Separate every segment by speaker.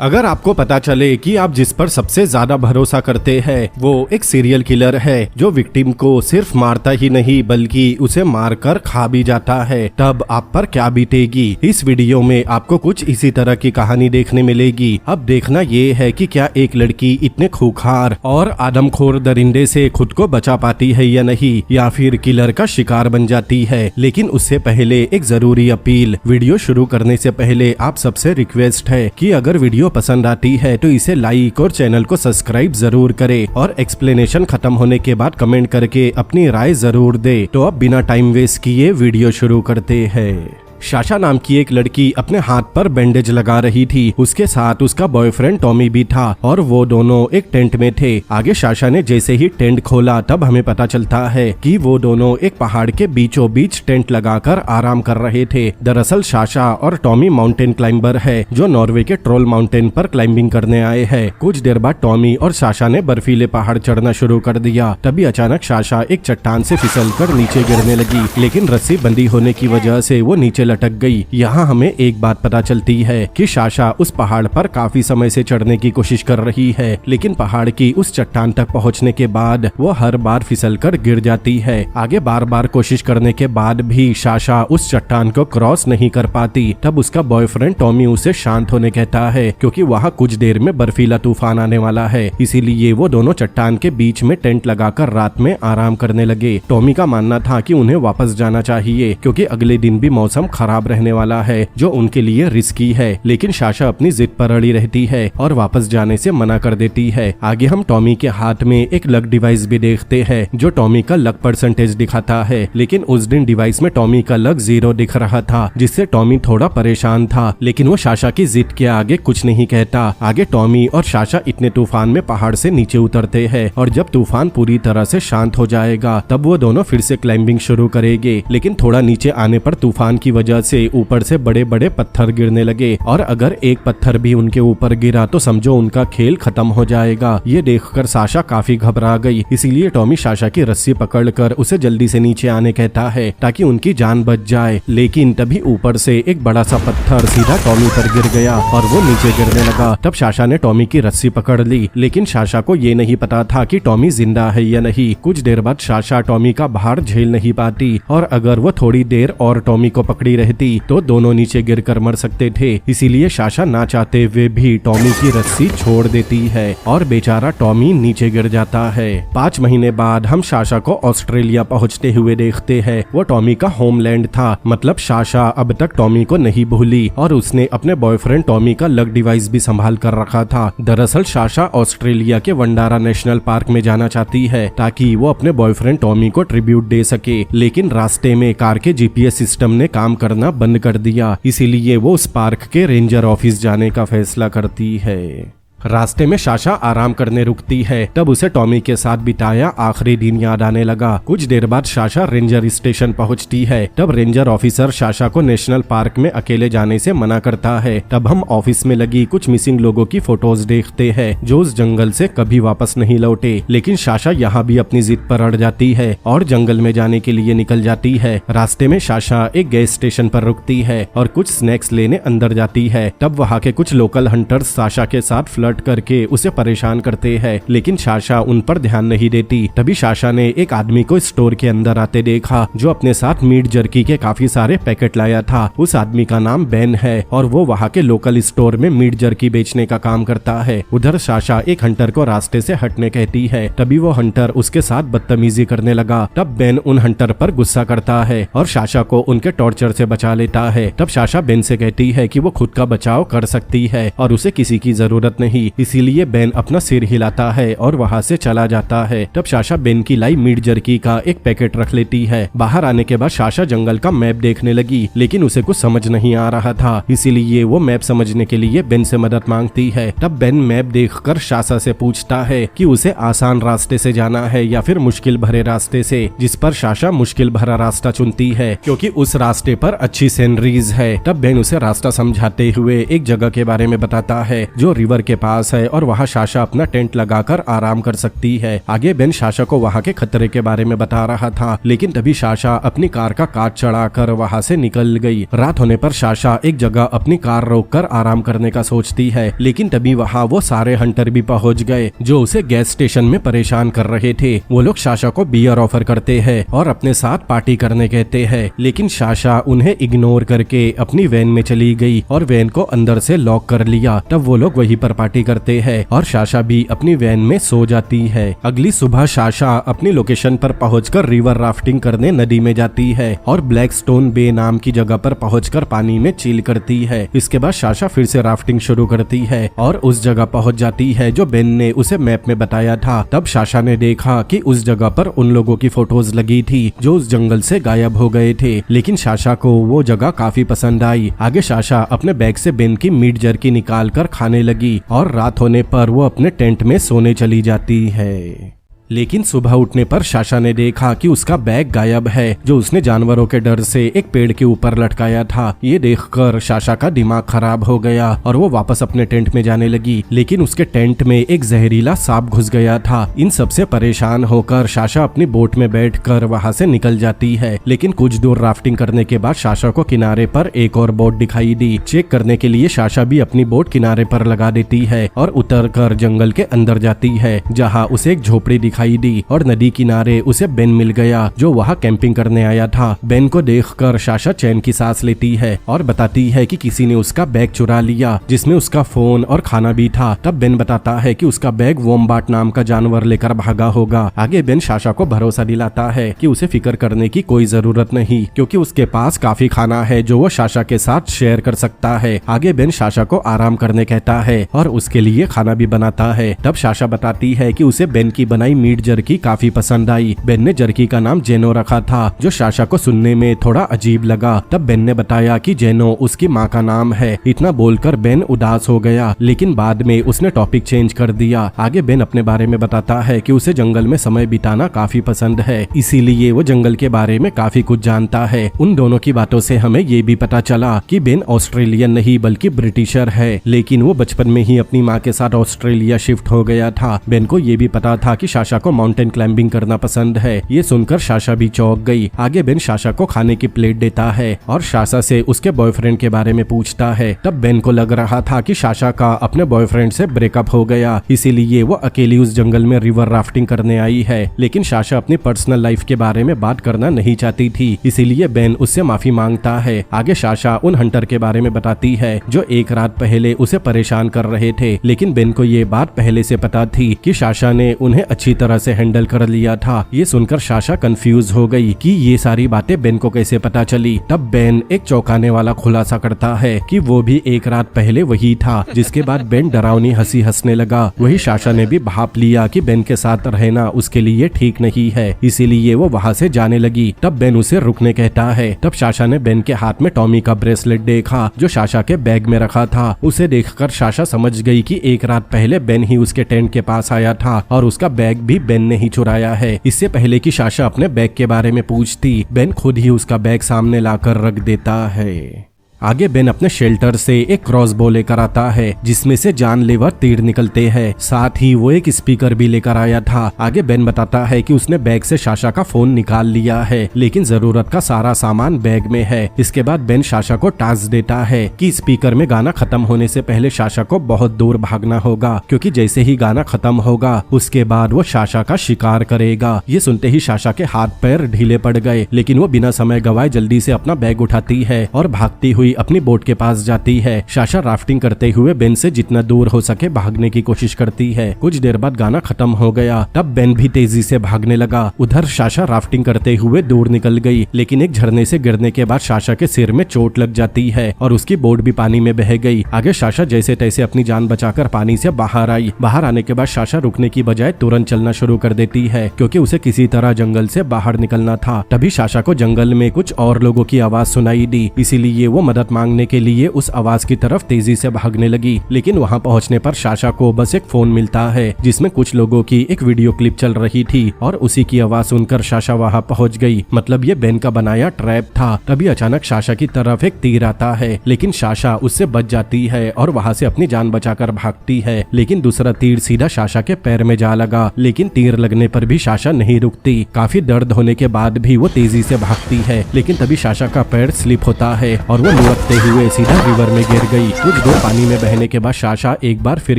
Speaker 1: अगर आपको पता चले कि आप जिस पर सबसे ज्यादा भरोसा करते हैं वो एक सीरियल किलर है जो विक्टिम को सिर्फ मारता ही नहीं बल्कि उसे मारकर खा भी जाता है, तब आप पर क्या बीतेगी। इस वीडियो में आपको कुछ इसी तरह की कहानी देखने मिलेगी। अब देखना ये है कि क्या एक लड़की इतने खूंखार और आदमखोर दरिंदे से खुद को बचा पाती है या नहीं, या फिर किलर का शिकार बन जाती है। लेकिन उससे पहले एक जरूरी अपील। वीडियो शुरू करने से पहले आप सबसे रिक्वेस्ट है कि अगर वीडियो पसंद आती है तो इसे लाइक और चैनल को सब्सक्राइब जरूर करें और एक्सप्लेनेशन खत्म होने के बाद कमेंट करके अपनी राय जरूर दे। तो अब बिना टाइम वेस्ट किए वीडियो शुरू करते हैं। साशा नाम की एक लड़की अपने हाथ पर बैंडेज लगा रही थी। उसके साथ उसका बॉयफ्रेंड टॉमी भी था और वो दोनों एक टेंट में थे। आगे साशा ने जैसे ही टेंट खोला तब हमें पता चलता है कि वो दोनों एक पहाड़ के बीचों बीच टेंट लगाकर आराम कर रहे थे। दरअसल साशा और टॉमी माउंटेन क्लाइंबर है जो नॉर्वे के ट्रोल माउंटेन पर क्लाइंबिंग करने आए हैं। कुछ देर बाद टॉमी और साशा ने बर्फीले पहाड़ चढ़ना शुरू कर दिया। तभी अचानक साशा एक चट्टान से फिसलकर नीचे गिरने लगी, लेकिन रस्सी बंदी होने की वजह से वो नीचे लटक गई। यहाँ हमें एक बात पता चलती है कि साशा उस पहाड़ पर काफी समय से चढ़ने की कोशिश कर रही है, लेकिन पहाड़ की उस चट्टान तक पहुँचने के बाद वो हर बार फिसलकर गिर जाती है। आगे बार बार कोशिश करने के बाद भी साशा उस चट्टान को क्रॉस नहीं कर पाती। तब उसका बॉयफ्रेंड टॉमी उसे शांत होने कहता है क्योंकि वहाँ कुछ देर में बर्फीला तूफान आने वाला है। इसीलिए वो दोनों चट्टान के बीच में टेंट लगाकर रात में आराम करने लगे। टॉमी का मानना था कि उन्हें वापस जाना चाहिए क्योंकि अगले दिन भी मौसम खराब रहने वाला है जो उनके लिए रिस्की है, लेकिन साशा अपनी जिद पर अड़ी रहती है और वापस जाने से मना कर देती है। आगे हम टॉमी के हाथ में एक लक डिवाइस भी देखते हैं जो टॉमी का लक परसेंटेज दिखाता है, लेकिन उस दिन डिवाइस में टॉमी का लक 0 दिख रहा था, जिससे टॉमी थोड़ा परेशान था। लेकिन वो साशा की जिद के आगे कुछ नहीं कहता। आगे टॉमी और साशा इतने तूफान में पहाड़ से नीचे उतरते हैं और जब तूफान पूरी तरह से शांत हो जाएगा तब वो दोनों फिर से क्लाइंबिंग शुरू करेंगे। लेकिन थोड़ा नीचे आने पर तूफान की वजह से ऊपर से बड़े बड़े पत्थर गिरने लगे और अगर एक पत्थर भी उनके ऊपर गिरा तो समझो उनका खेल खत्म हो जाएगा। ये देखकर साशा काफी घबरा गई, इसीलिए टॉमी साशा की रस्सी पकड़कर उसे जल्दी से नीचे आने कहता है ताकि उनकी जान बच जाए। लेकिन तभी ऊपर से एक बड़ा सा पत्थर सीधा टॉमी पर गिर गया और वो नीचे गिरने लगा। तब साशा ने टॉमी की रस्सी पकड़ ली, लेकिन साशा को ये नहीं पता था कि टॉमी जिंदा है या नहीं। कुछ देर बाद साशा टॉमी का भार झेल नहीं पाती और अगर वो थोड़ी देर और टॉमी को पकड़ी रहती तो दोनों नीचे गिरकर मर सकते थे। इसीलिए साशा ना चाहते हुए भी टॉमी की रस्सी छोड़ देती है और बेचारा टॉमी नीचे गिर जाता है। 5 महीने बाद हम साशा को ऑस्ट्रेलिया पहुंचते हुए देखते हैं। वो टॉमी का होमलैंड था, मतलब साशा अब तक टॉमी को नहीं भूली और उसने अपने बॉयफ्रेंड टॉमी का लक डिवाइस भी संभाल कर रखा था। दरअसल साशा ऑस्ट्रेलिया के वंडारा नेशनल पार्क में जाना चाहती है ताकि वो अपने बॉयफ्रेंड टॉमी को ट्रिब्यूट दे सके, लेकिन रास्ते में कार के जीपीएस सिस्टम ने काम करना बंद कर दिया। इसीलिए वो उस पार्क के रेंजर ऑफिस जाने का फैसला करती है। रास्ते में साशा आराम करने रुकती है, तब उसे टॉमी के साथ बिताया आखिरी दिन याद आने लगा। कुछ देर बाद साशा रेंजर स्टेशन पहुंचती है। तब रेंजर ऑफिसर साशा को नेशनल पार्क में अकेले जाने से मना करता है। तब हम ऑफिस में लगी कुछ मिसिंग लोगों की फोटोज देखते हैं जो उस जंगल से कभी वापस नहीं लौटे। लेकिन साशा यहाँ भी अपनी जिद पर अड़ जाती है और जंगल में जाने के लिए निकल जाती है। रास्ते में साशा एक गैस स्टेशन पर रुकती है और कुछ स्नैक्स लेने अंदर जाती है। तब वहाँ के कुछ लोकल हंटर्स साशा के साथ फ्लर्ट करके उसे परेशान करते हैं, लेकिन साशा उन पर ध्यान नहीं देती। तभी साशा ने एक आदमी को स्टोर के अंदर आते देखा जो अपने साथ मीट जर्की के काफी सारे पैकेट लाया था। उस आदमी का नाम बेन है और वो वहाँ के लोकल स्टोर में मीट जर्की बेचने का काम करता है। उधर साशा एक हंटर को रास्ते से हटने कहती है, तभी वो हंटर उसके साथ बदतमीजी करने लगा। तब बेन उन हंटर पर गुस्सा करता है और साशा को उनके टॉर्चर से बचा लेता है। तब साशा बेन से कहती है कि वो खुद का बचाव कर सकती है और उसे किसी की जरूरत नहीं। इसीलिए बेन अपना सिर हिलाता है और वहाँ से चला जाता है। तब साशा बेन की लाई मीट जर्की का एक पैकेट रख लेती है। बाहर आने के बाद साशा जंगल का मैप देखने लगी, लेकिन उसे कुछ समझ नहीं आ रहा था, इसीलिए वो मैप समझने के लिए बेन से मदद मांगती है। तब बेन मैप देखकर साशा से पूछता है कि उसे आसान रास्ते से जाना है या फिर मुश्किल भरे रास्ते से, जिस पर साशा मुश्किल भरा रास्ता चुनती है क्योंकि उस रास्ते पर अच्छी सीनरीज है। तब बेन उसे रास्ता समझाते हुए एक जगह के बारे में बताता है जो रिवर के पास है और वहाँ साशा अपना टेंट लगाकर आराम कर सकती है। आगे बेन साशा को वहाँ के खतरे के बारे में बता रहा था, लेकिन तभी साशा अपनी कार का कांच चढ़ाकर वहाँ से निकल गई। रात होने पर साशा एक जगह अपनी कार रोककर आराम करने का सोचती है, लेकिन तभी वहाँ वो सारे हंटर भी पहुँच गए जो उसे गैस स्टेशन में परेशान कर रहे थे। वो लोग साशा को बियर ऑफर करते हैं और अपने साथ पार्टी करने कहते हैं, लेकिन साशा उन्हें इग्नोर करके अपनी वैन में चली गई और वैन को अंदर से लॉक कर लिया। तब वो लोग वहीं पर पार्टी करते हैं और साशा भी अपनी वैन में सो जाती है। अगली सुबह साशा अपनी लोकेशन पर पहुंचकर रिवर राफ्टिंग करने नदी में जाती है और ब्लैक स्टोन बे नाम की जगह पर पहुंचकर पानी में चिल करती है। इसके बाद साशा फिर से राफ्टिंग शुरू करती है और उस जगह पहुंच जाती है जो बेन ने उसे मैप में बताया था। तब साशा ने देखा कि उस जगह पर उन लोगों की फोटोज लगी थी जो उस जंगल से गायब हो गए थे, लेकिन साशा को वो जगह काफी पसंद आई। आगे साशा अपने बैग से बेन की मीट जर्की निकाल कर खाने लगी और रात होने पर वो अपने टेंट में सोने चली जाती है। लेकिन सुबह उठने पर साशा ने देखा कि उसका बैग गायब है जो उसने जानवरों के डर से एक पेड़ के ऊपर लटकाया था। ये देखकर साशा का दिमाग खराब हो गया और वो वापस अपने टेंट में जाने लगी, लेकिन उसके टेंट में एक जहरीला सांप घुस गया था। इन सबसे परेशान होकर साशा अपनी बोट में बैठकर वहां से निकल जाती है, लेकिन कुछ दूर राफ्टिंग करने के बाद साशा को किनारे पर एक और बोट दिखाई दी। चेक करने के लिए साशा भी अपनी बोट किनारे पर लगा देती है और उतर कर जंगल के अंदर जाती है, जहाँ उसे एक झोपड़ी दिखाई दी और नदी किनारे उसे बेन मिल गया जो वहाँ कैंपिंग करने आया था। बेन को देखकर साशा चैन की सांस लेती है और बताती है कि किसी ने उसका बैग चुरा लिया जिसमें उसका फोन और खाना भी था। तब बेन बताता है कि उसका बैग वोम्बाट नाम का जानवर लेकर भागा होगा। आगे बेन साशा को भरोसा दिलाता है कि उसे फिक्र करने की कोई जरूरत नहीं, क्योंकि उसके पास काफी खाना है जो वो साशा के साथ शेयर कर सकता है। आगे बेन साशा को आराम करने कहता है और उसके लिए खाना भी बनाता है। तब साशा बताती है कि उसे बेन की बनाई मीट जर्की काफी पसंद आई। बेन ने जर्की का नाम जेनो रखा था जो साशा को सुनने में थोड़ा अजीब लगा। तब बेन ने बताया कि जेनो उसकी माँ का नाम है। इतना बोलकर बेन उदास हो गया, लेकिन बाद में उसने टॉपिक चेंज कर दिया। आगे बेन अपने बारे में बताता है कि उसे जंगल में समय बिताना काफी पसंद है, इसीलिए वो जंगल के बारे में काफी कुछ जानता है। उन दोनों की बातों से हमें ये भी पता चला कि बेन ऑस्ट्रेलियन नहीं बल्कि ब्रिटिशर है, लेकिन वो बचपन में ही अपनी माँ के साथ ऑस्ट्रेलिया शिफ्ट हो गया था। बेन को ये भी पता था कि साशा को माउंटेन क्लाइंबिंग करना पसंद है। ये सुनकर साशा भी चौंक गई। आगे बेन साशा को खाने की प्लेट देता है और साशा से उसके बॉयफ्रेंड के बारे में पूछता है। तब बेन को लग रहा था कि साशा का अपने बॉयफ्रेंड से ब्रेकअप हो गया, इसीलिए वो अकेली उस जंगल में रिवर राफ्टिंग करने आई है। लेकिन साशा अपनी पर्सनल लाइफ के बारे में बात करना नहीं चाहती थी, इसीलिए बेन उससे माफी मांगता है। आगे साशा उन हंटर के बारे में बताती है जो एक रात पहले उसे परेशान कर रहे थे, लेकिन बेन को ये बात पहले से पता थी कि साशा ने उन्हें अच्छी तरह से हैंडल कर लिया था। ये सुनकर साशा कंफ्यूज हो गई कि ये सारी बातें बेन को कैसे पता चली। तब बेन एक चौंकाने वाला खुलासा करता है कि वो भी एक रात पहले वही था, जिसके बाद बेन डरावनी हंसी हंसने लगा। वही साशा ने भी भाप लिया कि बेन के साथ रहना उसके लिए ठीक नहीं है, इसीलिए वो वहाँ से जाने लगी। तब बेन उसे रुकने कहता है। तब साशा ने बेन के हाथ में टॉमी का ब्रेसलेट देखा जो साशा के बैग में रखा था। उसे देखकर साशा समझ गई कि एक रात पहले बेन ही उसके टेंट के पास आया था और उसका बैग भी बेन ने ही चुराया है। इससे पहले कि साशा अपने बैग के बारे में पूछती, बेन खुद ही उसका बैग सामने लाकर रख देता है। आगे बेन अपने शेल्टर से एक क्रॉसबो लेकर आता है जिसमें से जानलेवा तीर निकलते हैं। साथ ही वो एक स्पीकर भी लेकर आया था। आगे बेन बताता है कि उसने बैग से साशा का फोन निकाल लिया है, लेकिन जरूरत का सारा सामान बैग में है। इसके बाद बेन साशा को टास्क देता है कि स्पीकर में गाना खत्म होने से पहले साशा को बहुत दूर भागना होगा, क्योंकि जैसे ही गाना खत्म होगा उसके बाद वो साशा का शिकार करेगा। ये सुनते ही साशा के हाथ पैर ढीले पड़ गए, लेकिन वो बिना समय गवाए जल्दी से अपना बैग उठाती है और भागती हुई अपनी बोट के पास जाती है। साशा राफ्टिंग करते हुए बेन से जितना दूर हो सके भागने की कोशिश करती है। कुछ देर बाद गाना खत्म हो गया। तब बेन भी तेजी से भागने लगा। उधर साशा राफ्टिंग करते हुए दूर निकल गई, लेकिन एक झरने से गिरने के बाद साशा के सिर में चोट लग जाती है और उसकी बोट भी पानी में बह गई। आगे साशा जैसे तैसे अपनी जान बचाकर पानी से बाहर आई। बाहर आने के बाद साशा रुकने की बजाय तुरंत चलना शुरू कर देती है, क्योंकि उसे किसी तरह जंगल से बाहर निकलना था। तभी साशा को जंगल में कुछ और लोगों की आवाज सुनाई दी, इसीलिए वो मदद मांगने के लिए उस आवाज की तरफ तेजी से भागने लगी, लेकिन वहाँ पहुँचने पर साशा को बस एक फोन मिलता है जिसमें कुछ लोगों की एक वीडियो क्लिप चल रही थी और उसी की आवाज सुनकर साशा वहाँ पहुँच गई। मतलब ये बेन का बनाया ट्रैप था। तभी अचानक साशा की तरफ एक तीर आता है, लेकिन साशा उससे बच जाती है और वहाँ से अपनी जान बचाकर भागती है, लेकिन दूसरा तीर सीधा साशा के पैर में जा लगा। लेकिन तीर लगने पर भी साशा नहीं रुकती। काफी दर्द होने के बाद भी वो तेजी से भागती है, लेकिन तभी साशा का पैर स्लिप होता है और वो लुढ़कते हुए सीधा रिवर में गिर गई। कुछ दूर पानी में बहने के बाद साशा एक बार फिर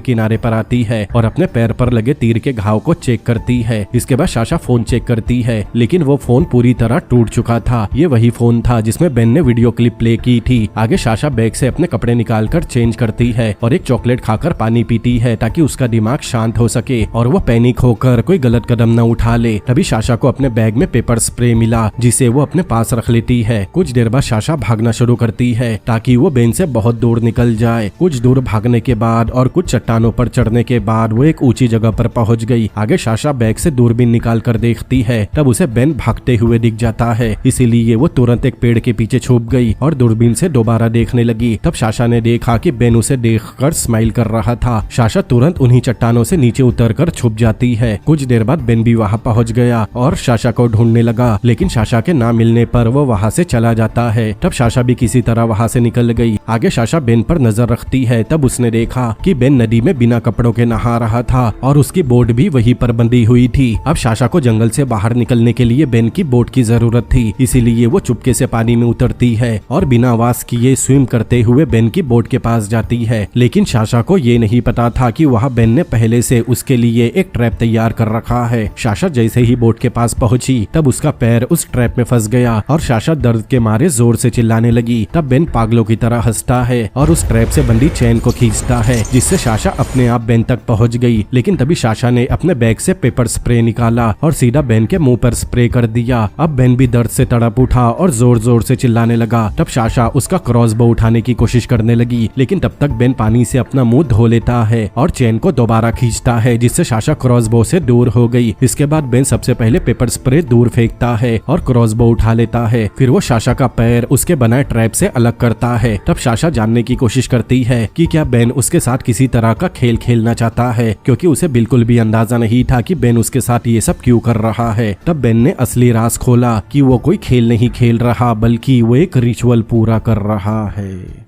Speaker 1: किनारे पर आती है और अपने पैर पर लगे तीर के घाव को चेक करती है। इसके बाद साशा फोन चेक करती है, लेकिन वो फोन पूरी तरह टूट चुका था। ये वही फोन था जिसमें बेन ने वीडियो क्लिप प्ले की थी। आगे साशा बैग से अपने कपड़े निकालकर चेंज करती है और एक चॉकलेट खाकर पानी पीती है ताकि उसका दिमाग शांत हो सके और वो पैनिक होकर कोई गलत कदम न उठा ले। तभी साशा को अपने बैग में पेपर स्प्रे मिला जिसे वो अपने पास रख लेती है। कुछ देर बाद साशा भागना शुरू करती है ताकि वो बेन से बहुत दूर निकल जाए। कुछ दूर भागने के बाद और कुछ चट्टानों पर चढ़ने के बाद वो एक ऊंची जगह पर पहुंच गई। आगे साशा बैग से दूरबीन निकाल कर देखती है, तब उसे बेन भागते हुए दिख जाता है। इसीलिए वो तुरंत एक पेड़ के पीछे छुप गई और दूरबीन से दोबारा देखने लगी। तब साशा ने देखा कि बेन उसे देखकर स्माइल कर रहा था। साशा तुरंत उन्हीं चट्टानों से नीचे उतरकर छुप जाती है। कुछ देर बाद बेन भी वहाँ पहुँच गया और साशा को ढूंढने लगा, लेकिन साशा के ना मिलने पर वो वहाँ से चला जाता है। तब साशा भी किसी तरह वहाँ से निकल गई। आगे साशा बेन पर नजर रखती है, तब उसने देखा कि बेन नदी में बिना कपड़ों के नहा रहा था और उसकी बोट भी वहीं पर बंधी हुई थी। अब साशा को जंगल से बाहर निकलने के लिए बेन की बोट की जरूरत थी, इसीलिए वो चुपके से पानी में उतरती है और बिना आवाज किए स्विम करते हुए बेन की बोट के पास जाती है। लेकिन साशा को ये नहीं पता था कि वहाँ बेन ने पहले से उसके लिए एक ट्रैप तैयार कर रखा है। साशा जैसे ही बोट के पास पहुंची तब उसका पैर उस ट्रैप में फंस गया और साशा दर्द के मारे जोर से चिल्लाने लगी। तब बेन पागलों की तरह हंसता है और उस ट्रैप से बंधी चेन को खींचता है, जिससे साशा अपने आप बेन तक पहुंच गई। लेकिन तभी साशा ने अपने बैग से पेपर स्प्रे निकाला और सीधा बेन के मुंह पर स्प्रे कर दिया। अब बेन भी दर्द से तड़प उठा और जोर जोर से चिल्लाने लगा। तब साशा उसका क्रॉसबो उठाने की कोशिश करने लगी, लेकिन तब तक बेन पानी से अपना मुंह धो लेता है और चेन को दोबारा खींचता है, जिससे साशा क्रॉसबो से दूर हो गई। इसके बाद बेन सबसे पहले पेपर स्प्रे दूर फेंकता है और क्रॉसबो उठा लेता है। फिर वो साशा का पैर उसके बनाए ट्रैप से अलग करता है। तब साशा जानने की कोशिश करती है कि क्या बेन उसके साथ किसी तरह का खेल खेलना चाहता है, क्योंकि उसे बिल्कुल भी अंदाजा नहीं था कि बेन उसके साथ ये सब क्यों कर रहा है। तब बेन ने असली राज खोला कि वो कोई खेल नहीं खेल रहा, बल्कि वो एक रिचुअल पूरा कर रहा है।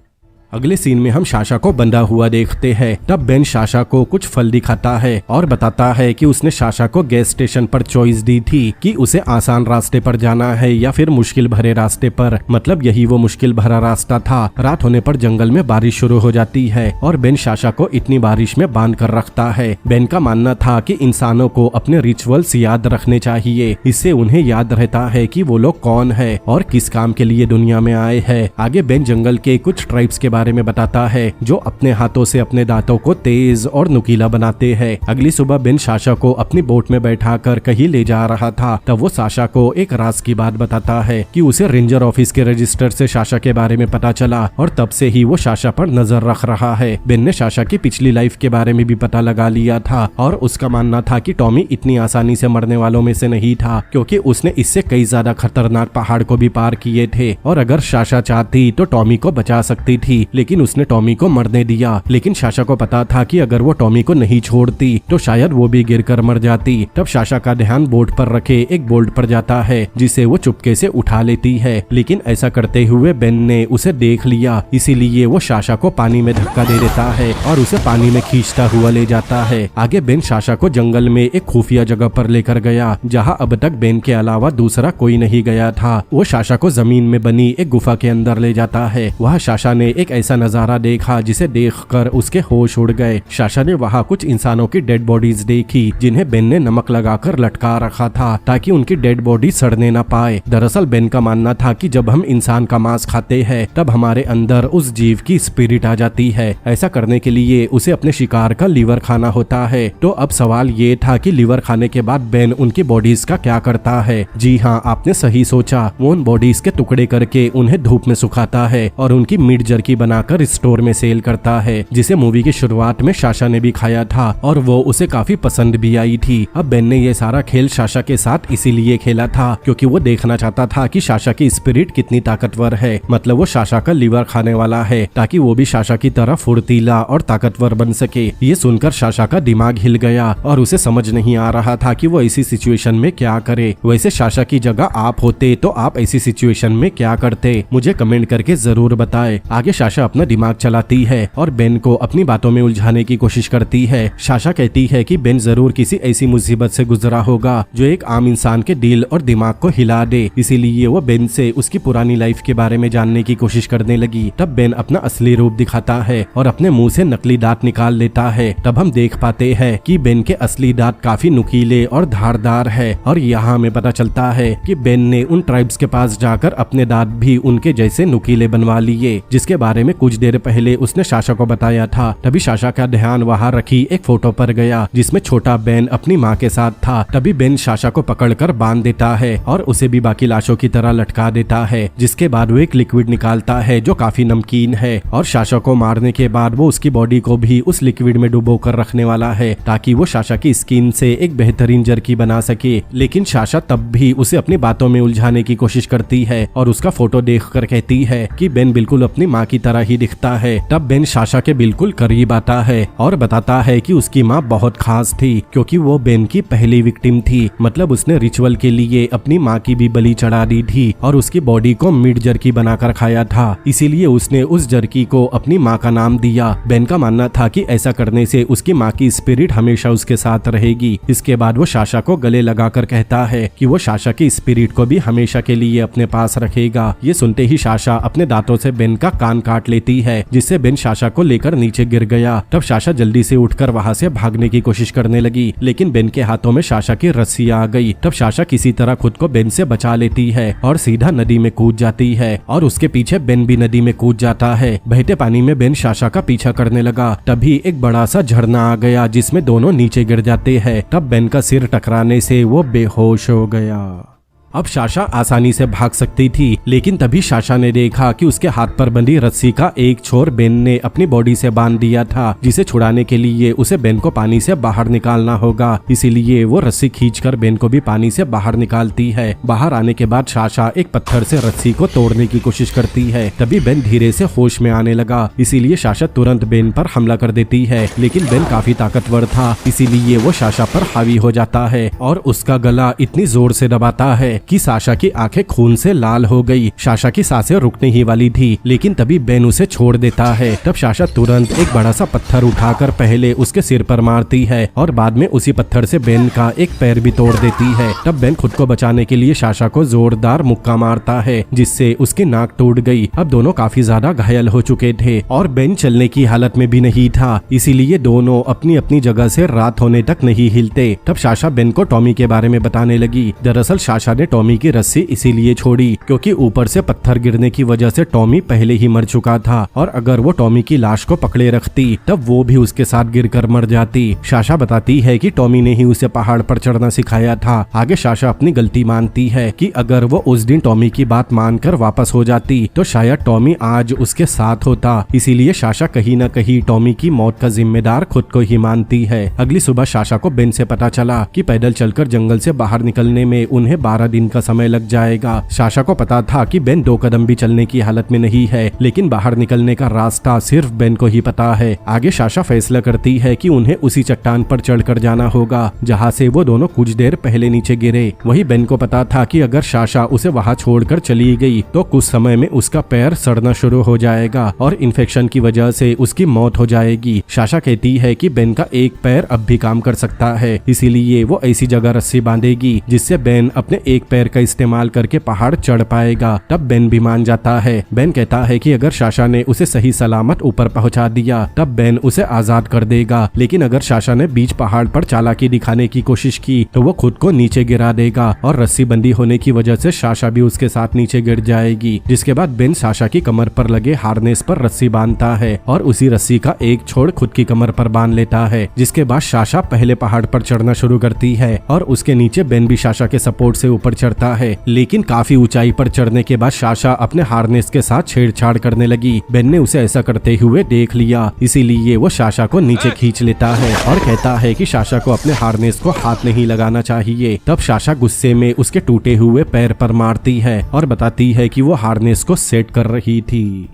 Speaker 1: अगले सीन में हम साशा को बंधा हुआ देखते हैं। तब बेन साशा को कुछ फल दिखाता है और बताता है कि उसने साशा को गैस स्टेशन पर चॉइस दी थी कि उसे आसान रास्ते पर जाना है या फिर मुश्किल भरे रास्ते पर। मतलब यही वो मुश्किल भरा रास्ता था। रात होने पर जंगल में बारिश शुरू हो जाती है और बेन साशा को इतनी बारिश में बांध कर रखता है। बेन का मानना था कि इंसानों को अपने रिचुअल्स याद रखने चाहिए, इससे उन्हें याद रहता है कि वो लोग कौन है और किस काम के लिए दुनिया में आए हैं। आगे बेन जंगल के कुछ ट्राइब्स के बारे में बताता है जो अपने हाथों से अपने दांतों को तेज और नुकीला बनाते हैं। अगली सुबह बेन साशा को अपनी बोट में बैठाकर कहीं ले जा रहा था। तब वो साशा को एक राज की बात बताता है कि उसे रेंजर ऑफिस के रजिस्टर से साशा के बारे में पता चला और तब से ही वो साशा पर नजर रख रहा है। बेन ने साशा की पिछली लाइफ के बारे में भी पता लगा लिया था और उसका मानना था कि टॉमी इतनी आसानी से मरने वालों में से नहीं था, क्योंकि उसने इससे कई ज्यादा खतरनाक पहाड़ को भी पार किए थे और अगर साशा चाहती तो टॉमी को बचा सकती थी, लेकिन उसने टॉमी को मरने दिया। लेकिन साशा को पता था कि अगर वो टॉमी को नहीं छोड़ती तो शायद वो भी गिरकर मर जाती। तब साशा का ध्यान बोट पर रखे एक बोल्ट पर जाता है जिसे वो चुपके से उठा लेती है, लेकिन ऐसा करते हुए बेन ने उसे देख लिया, इसीलिए वो साशा को पानी में धक्का दे देता है और उसे पानी में खींचता हुआ ले जाता है। आगे बेन साशा को जंगल में एक खुफिया जगह पर लेकर गया जहाँ अब तक बेन के अलावा दूसरा कोई नहीं गया था। वो साशा को जमीन में बनी एक गुफा के अंदर ले जाता है। वहाँ साशा ने एक ऐसा नजारा देखा जिसे देखकर उसके होश उड़ गए। साशा ने वहाँ कुछ इंसानों की डेड बॉडीज देखी जिन्हें बेन ने नमक लगाकर लटका रखा था ताकि उनकी डेड बॉडी सड़ने न पाए। दरअसल बेन का मानना था कि जब हम इंसान का मांस खाते हैं तब हमारे अंदर उस जीव की स्पिरिट आ जाती है। ऐसा करने के लिए उसे अपने शिकार का लीवर खाना होता है। तो अब सवाल ये था कि लीवर खाने के बाद बेन उनकी बॉडीज का क्या करता है। जी हाँ, आपने सही सोचा, वो उन बॉडीज के टुकड़े करके उन्हें धूप में सुखाता है और उनकी मीट जर्की बनाकर स्टोर में सेल करता है, जिसे मूवी की शुरुआत में साशा ने भी खाया था और वो उसे काफी पसंद भी आई थी। अब बेन ने ये सारा खेल साशा के साथ इसीलिए खेला था क्योंकि वो देखना चाहता था कि साशा की स्पिरिट कितनी ताकतवर है, मतलब वो साशा का लिवर खाने वाला है, ताकि वो भी साशा की तरह फुर्तीला और ताकतवर बन सके। ये सुनकर साशा का दिमाग हिल गया और उसे समझ नहीं आ रहा था कि वो ऐसी सिचुएशन में क्या करे। वैसे साशा की जगह आप होते तो आप ऐसी सिचुएशन में क्या करते, मुझे कमेंट करके जरूर बताएं। आगे साशा अपना दिमाग चलाती है और बेन को अपनी बातों में उलझाने की कोशिश करती है। साशा कहती है कि बेन जरूर किसी ऐसी मुसीबत से गुजरा होगा जो एक आम इंसान के दिल और दिमाग को हिला दे, इसीलिए वो बेन से उसकी पुरानी लाइफ के बारे में जानने की कोशिश करने लगी। तब बेन अपना असली रूप दिखाता है और अपने मुंह से नकली दांत निकाल लेता है। तब हम देख पाते हैं कि बेन के असली दांत काफी नुकीले और धारदार है और यहाँ हमें पता चलता है कि बेन ने उन ट्राइब्स के पास जाकर अपने दांत भी उनके जैसे नुकीले बनवा लिए, जिसके बारे में कुछ देर पहले उसने साशा को बताया था। तभी साशा का ध्यान वहाँ रखी एक फोटो पर गया जिसमें छोटा बेन अपनी माँ के साथ था। तभी बेन साशा को पकड़कर बांध देता है और उसे भी बाकी लाशों की तरह लटका देता है, जिसके बाद वो एक लिक्विड निकालता है जो काफी नमकीन है और साशा को मारने के बाद वो उसकी बॉडी को भी उस लिक्विड में डुबो कर रखने वाला है ताकि वो साशा की स्किन से एक बेहतरीन जर्की बना सके। लेकिन साशा तब भी उसे अपनी बातों में उलझाने की कोशिश करती है और उसका फोटो देखकर कहती है कि बेन बिल्कुल अपनी माँ की तरह ही दिखता है। तब बेन साशा के बिल्कुल करीब आता है और बताता है कि उसकी माँ बहुत खास थी क्योंकि वो बेन की पहली विक्टिम थी, मतलब उसने रिचुअल के लिए अपनी माँ की भी बलि चढ़ा दी थी और उसकी बॉडी को मीट जर्की बनाकर खाया था, इसीलिए उसने उस जर्की को अपनी माँ का नाम दिया। बेन का मानना था कि ऐसा करने से उसकी माँ की स्पिरिट हमेशा उसके साथ रहेगी। इसके बाद वो साशा को गले लगाकर कहता है कि वो साशा की स्पिरिट को भी हमेशा के लिए अपने पास रखेगा। ये सुनते ही साशा अपने दांतों से बेन का कान काट लेती है, जिससे बेन साशा को लेकर नीचे गिर गया। तब साशा जल्दी से उठकर वहाँ से भागने की कोशिश करने लगी, लेकिन बेन के हाथों में साशा की रस्सी आ गई। तब साशा किसी तरह खुद को बेन से बचा लेती है और सीधा नदी में कूद जाती है और उसके पीछे बेन भी नदी में कूद जाता है। बहते पानी में बेन साशा का पीछा करने लगा। तभी एक बड़ा सा झरना आ गया जिसमें दोनों नीचे गिर जाते हैं। तब बेन का सिर टकराने से वो बेहोश हो गया। अब साशा आसानी से भाग सकती थी, लेकिन तभी साशा ने देखा कि उसके हाथ पर बंधी रस्सी का एक छोर बेन ने अपनी बॉडी से बांध दिया था, जिसे छुड़ाने के लिए उसे बेन को पानी से बाहर निकालना होगा। इसीलिए वो रस्सी खींचकर बेन को भी पानी से बाहर निकालती है। बाहर आने के बाद साशा एक पत्थर से रस्सी को तोड़ने की कोशिश करती है। तभी बेन धीरे से होश में आने लगा, इसीलिए साशा तुरंत बेन पर हमला कर देती है, लेकिन बेन काफी ताकतवर था, इसीलिए वो साशा पर हावी हो जाता है और उसका गला इतनी जोर से दबाता है कि साशा की आंखें खून से लाल हो गई। साशा की सांसें रुकने ही वाली थी, लेकिन तभी बेन उसे छोड़ देता है। तब साशा तुरंत एक बड़ा सा पत्थर उठाकर पहले उसके सिर पर मारती है और बाद में उसी पत्थर से बेन का एक पैर भी तोड़ देती है। तब बेन खुद को बचाने के लिए साशा को जोरदार मुक्का मारता है, जिससे उसकी नाक टूट गई। अब दोनों काफी ज्यादा घायल हो चुके थे और बेन चलने की हालत में भी नहीं था, इसीलिए दोनों अपनी अपनी जगह से रात होने तक नहीं हिलते। तब साशा बेन को टॉमी के बारे में बताने लगी। दरअसल साशा ने टॉमी की रस्सी इसीलिए छोड़ी क्योंकि ऊपर से पत्थर गिरने की वजह से टॉमी पहले ही मर चुका था और अगर वो टॉमी की लाश को पकड़े रखती तब वो भी उसके साथ गिरकर मर जाती। साशा बताती है कि टॉमी ने ही उसे पहाड़ पर चढ़ना सिखाया था। आगे साशा अपनी गलती मानती है कि अगर वो उस दिन टॉमी की बात मानकर वापस हो जाती तो शायद टॉमी आज उसके साथ होता, इसीलिए साशा कहीं न कहीं टॉमी की मौत का जिम्मेदार खुद को ही मानती है। अगली सुबह साशा को बेन से पता चला कि पैदल चलकर जंगल से बाहर निकलने में उन्हें 12 दिन का समय लग जाएगा। साशा को पता था कि बेन 2 कदम भी चलने की हालत में नहीं है, लेकिन बाहर निकलने का रास्ता सिर्फ बेन को ही पता है। आगे साशा फैसला करती है कि उन्हें उसी चट्टान पर चढ़कर जाना होगा जहां से वो दोनों कुछ देर पहले नीचे गिरे। वही बेन को पता था कि अगर साशा उसे वहां छोड़कर चली गई तो कुछ समय में उसका पैर सड़ना शुरू हो जाएगा और इन्फेक्शन की वजह से उसकी मौत हो जाएगी। साशा कहती है कि बेन का एक पैर अब भी काम कर सकता है, इसीलिए वो ऐसी जगह रस्सी बांधेगी जिससे बेन अपने एक पैर का इस्तेमाल करके पहाड़ चढ़ पाएगा। तब बेन भी मान जाता है। बेन कहता है कि अगर साशा ने उसे सही सलामत ऊपर पहुंचा दिया तब बेन उसे आजाद कर देगा, लेकिन अगर साशा ने बीच पहाड़ पर चालाकी दिखाने की कोशिश की तो वो खुद को नीचे गिरा देगा और रस्सी बंदी होने की वजह से साशा भी उसके साथ नीचे गिर जाएगी। जिसके बाद बेन साशा की कमर पर लगे हार्नेस पर रस्सी बांधता है और उसी रस्सी का एक छोर खुद की कमर पर बांध लेता है। जिसके बाद साशा पहले पहाड़ पर चढ़ना शुरू करती है और उसके नीचे बेन भी साशा के सपोर्ट से ऊपर चढ़ता है, लेकिन काफी ऊंचाई पर चढ़ने के बाद साशा अपने हार्नेस के साथ छेड़छाड़ करने लगी। बेन ने उसे ऐसा करते हुए देख लिया, इसीलिए वो साशा को नीचे खींच लेता है और कहता है कि साशा को अपने हार्नेस को हाथ नहीं लगाना चाहिए। तब साशा गुस्से में उसके टूटे हुए पैर पर मारती है और बताती है कि वो हार्नेस को सेट कर रही थी।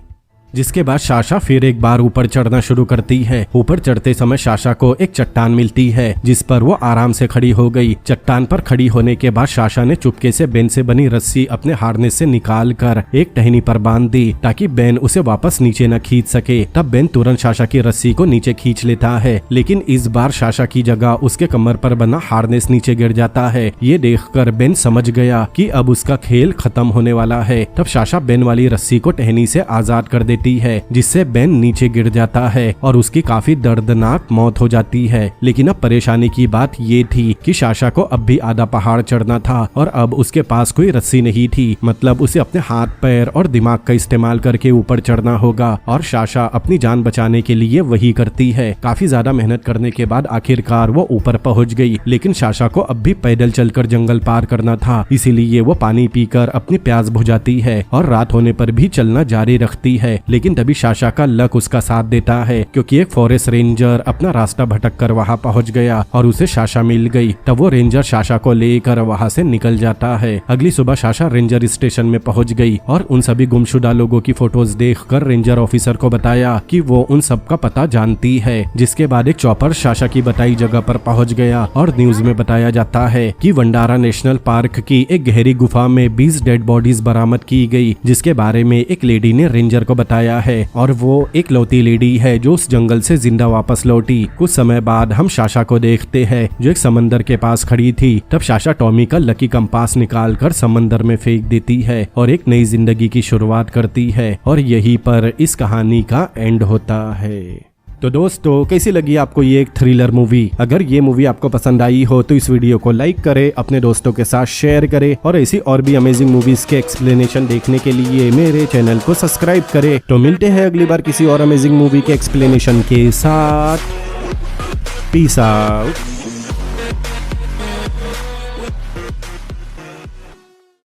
Speaker 1: जिसके बाद साशा फिर एक बार ऊपर चढ़ना शुरू करती है। ऊपर चढ़ते समय साशा को एक चट्टान मिलती है जिस पर वो आराम से खड़ी हो गई। चट्टान पर खड़ी होने के बाद साशा ने चुपके से बेन से बनी रस्सी अपने हार्नेस से निकाल कर एक टहनी पर बांध दी ताकि बेन उसे वापस नीचे न खींच सके। तब बेन तुरंत साशा की रस्सी को नीचे खींच लेता है, लेकिन इस बार साशा की जगह उसके कमर पर बना हार्नेस नीचे गिर जाता है। ये देखकर बेन समझ गया कि अब उसका खेल खत्म होने वाला है। तब साशा बेन वाली रस्सी को टहनी से आजाद कर देती है, जिससे बेन नीचे गिर जाता है और उसकी काफी दर्दनाक मौत हो जाती है। लेकिन अब परेशानी की बात ये थी कि साशा को अब भी आधा पहाड़ चढ़ना था और अब उसके पास कोई रस्सी नहीं थी। मतलब उसे अपने हाथ पैर और दिमाग का इस्तेमाल करके ऊपर चढ़ना होगा और साशा अपनी जान बचाने के लिए वही करती है। काफी ज्यादा मेहनत करने के बाद आखिरकार वो ऊपर पहुंच गई, लेकिन साशा को अब भी पैदल चलकर जंगल पार करना था, इसीलिए वो पानी पीकर अपनी प्यास बुझाती है और रात होने पर भी चलना जारी रखती है। लेकिन तभी साशा का लक उसका साथ देता है, क्योंकि एक फॉरेस्ट रेंजर अपना रास्ता भटक कर वहाँ पहुँच गया और उसे साशा मिल गई। तब वो रेंजर साशा को लेकर वहाँ से निकल जाता है। अगली सुबह साशा रेंजर स्टेशन में पहुँच गई और उन सभी गुमशुदा लोगों की फोटोज देखकर रेंजर ऑफिसर को बताया कि वो उन सब का पता जानती है। जिसके बाद एक चॉपर साशा की बताई जगह पर पहुँच गया और न्यूज में बताया जाता है कि वंडारा नेशनल पार्क की एक गहरी गुफा में 20 डेड बॉडीज बरामद की गई, जिसके बारे में एक लेडी ने रेंजर को बताया है और वो एक लौती लेडी है जो उस जंगल से जिंदा वापस लौटी। कुछ समय बाद हम साशा को देखते हैं जो एक समंदर के पास खड़ी थी। तब साशा टॉमी का लकी कंपास निकाल कर समंदर में फेंक देती है और एक नई जिंदगी की शुरुआत करती है और यहीं पर इस कहानी का एंड होता है। तो दोस्तों, कैसी लगी आपको ये एक थ्रिलर मूवी? अगर ये मूवी आपको पसंद आई हो तो इस वीडियो को लाइक करें, अपने दोस्तों के साथ शेयर करें और ऐसी और भी अमेजिंग मूवीज के एक्सप्लेनेशन देखने के लिए मेरे चैनल को सब्सक्राइब करें। तो मिलते हैं अगली बार किसी और अमेजिंग मूवी के एक्सप्लेनेशन के साथ। Peace out.